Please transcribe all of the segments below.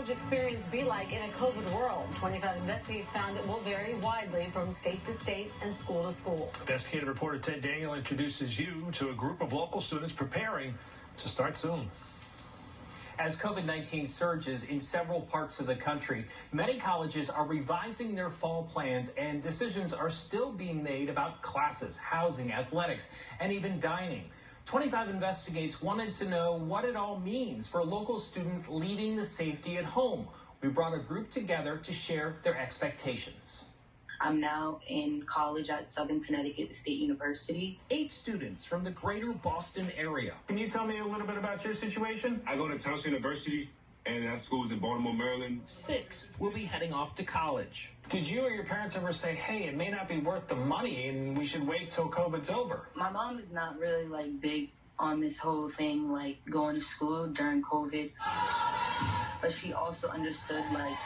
college experience be like in a COVID world? 25 Investigates found it will vary widely from state to state and school to school. Investigative reporter Ted Daniel introduces you to a group of local students preparing to start soon. As COVID-19 surges in several parts of the country, many colleges are revising their fall plans, and decisions are still being made about classes, housing, athletics, and even dining. 25 Investigates wanted to know what it all means for local students leaving the safety at home. We brought a group together to share their expectations. I'm now in college at Southern Connecticut State University. 8 students from the greater Boston area. Can you tell me a little bit about your situation? I go to Towson University, and that school's in Baltimore, Maryland. 6 will be heading off to college. Did you or your parents ever say, hey, it may not be worth the money and we should wait till COVID's over? My mom is not really big on this whole thing, going to school during COVID. But she also understood,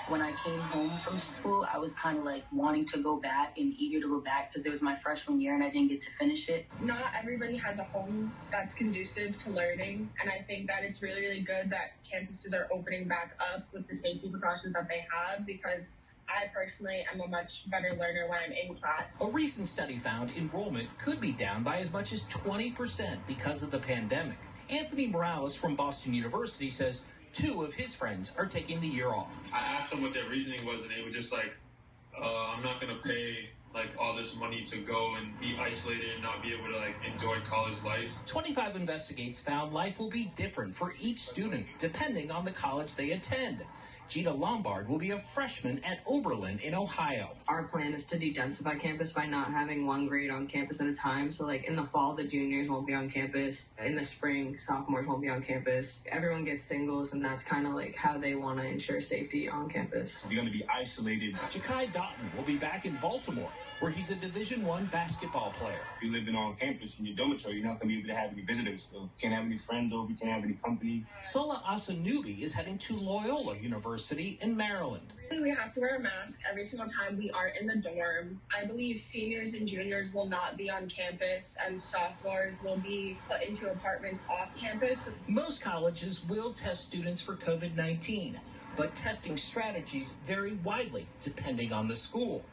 when I came home from school, I was kind of wanting to go back and eager to go back because it was my freshman year and I didn't get to finish it. Not everybody has a home that's conducive to learning, and I think that it's really, really good that campuses are opening back up with the safety precautions that they have, because I personally am a much better learner when I'm in class. A recent study found enrollment could be down by as much as 20% because of the pandemic. Anthony Morales from Boston University says 2 of his friends are taking the year off. I asked them what their reasoning was, and they were just I'm not going to pay all this money to go and be isolated and not be able to enjoy college life. 25 Investigates found life will be different for each student depending on the college they attend. Gina Lombard will be a freshman at Oberlin in Ohio. Our plan is to de-densify campus by not having one grade on campus at a time. So in the fall, the juniors won't be on campus. In the spring, sophomores won't be on campus. Everyone gets singles, and that's kind of how they want to ensure safety on campus. You're going to be isolated. Jakai Doughton will be back in Baltimore, where he's a Division I basketball player. If you're living on campus in your dormitory, you're not going to be able to have any visitors. So you can't have any friends over, you can't have any company. Sola Asanubi is heading to Loyola University in Maryland. We have to wear a mask every single time we are in the dorm. I believe seniors and juniors will not be on campus, and sophomores will be put into apartments off campus. Most colleges will test students for COVID-19, but testing strategies vary widely depending on the school.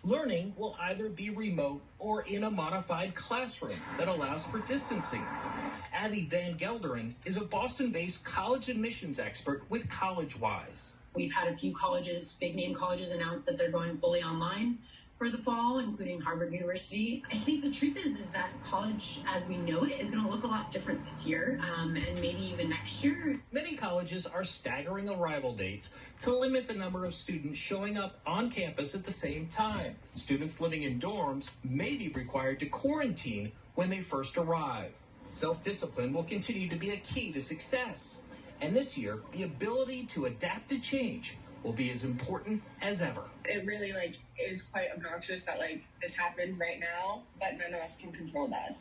Learning will either be remote or in a modified classroom that allows for distancing. Abby Van Gelderen is a Boston-based college admissions expert with CollegeWise. We've had a few colleges, big-name colleges, announce that they're going fully online for the fall, including Harvard University. I think the truth is that college, as we know it, is going to look a lot different this year, and maybe even next year. Many colleges are staggering arrival dates to limit the number of students showing up on campus at the same time. Students living in dorms may be required to quarantine when they first arrive. Self-discipline will continue to be a key to success. And this year, the ability to adapt to change will be as important as ever. It really is quite obnoxious that this happened right now, but none of us can control that.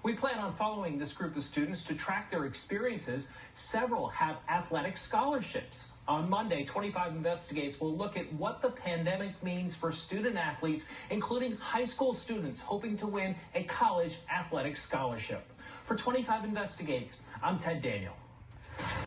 We plan on following this group of students to track their experiences. Several have athletic scholarships. On Monday, 25 Investigates will look at what the pandemic means for student athletes, including high school students hoping to win a college athletic scholarship. For 25 Investigates, I'm Ted Daniel.